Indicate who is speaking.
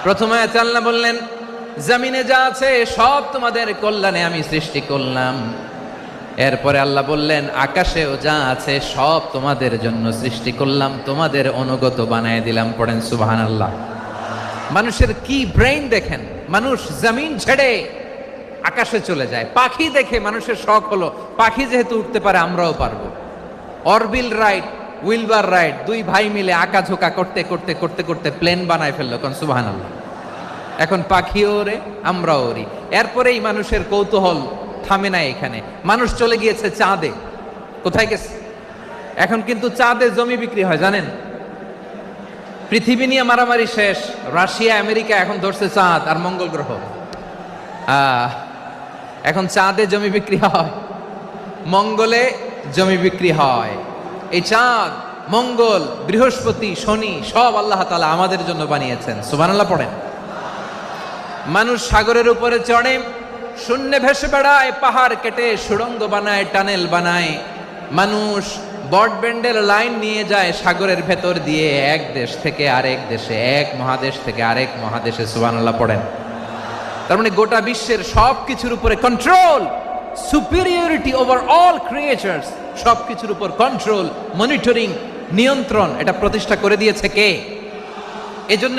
Speaker 1: প্রথম আয়াতে আল্লাহ বললেন, জমিনে যা আছে সব তোমাদের কল্যাণে আমি সৃষ্টি করলাম। এরপরে আল্লাহ বললেন, আকাশেও যা আছে সব তোমাদের জন্য সৃষ্টি করলাম, তোমাদের অনুগত বানায় দিলাম। পড়েন সুবহানাল্লাহ। মানুষের কি ব্রেইন দেখেন, মানুষ জমিন ছেড়ে আকাশে চলে যায়। পাখি দেখে মানুষের শখ হলো, পাখি যেহেতু উঠতে পারে আমরাও পারবো। অরবিল রাইট, উইলবার রাইট, দুই ভাই মিলে আঁকাঝোঁকা করতে করতে করতে করতে প্লেন বানায় ফেললো। কোন সুবহানাল্লাহ। এখন পাখিও ওরে, আমরাও ওরি। এরপরেই মানুষের কৌতূহল থামে না এখানে। মানুষ চলে গিয়েছে চাঁদে। কোথায় গেছে? এখন কিন্তু চাঁদে জমি বিক্রি হয় জানেন। পৃথিবী নিয়ে মারামারি শেষ, রাশিয়া আমেরিকা এখন ধরছে চাঁদ আর মঙ্গল গ্রহ। এখন চাঁদে জমি বিক্রি হয়, মঙ্গলে জমি বিক্রি হয়। এই চাঁদ, মঙ্গল, বৃহস্পতি, শনি সব আল্লাহ তাআলা আমাদের জন্য বানিয়েছেন। সুবহানাল্লাহ পড়েন। মানুষ সাগরের উপরে চড়ে, শূন্যে ভেসে বেড়ায়, পাহাড় কেটে সুড়ঙ্গ বানায়, টানেল বানায়। মানুষ ব্রডব্যান্ডের লাইন নিয়ে যায় সাগরের ভেতর দিয়ে, এক দেশ থেকে আরেক দেশে, এক মহাদেশ থেকে আরেক মহাদেশে। সুবহানাল্লাহ পড়েন। তার মানে গোটা বিশ্বের সব কিছুর উপরে control, superiority over all creatures, সব কিছুর উপর কন্ট্রোল, মনিটরিং, নিয়ন্ত্রণ, এটা প্রতিষ্ঠা করে দিয়েছে কে? এজন্য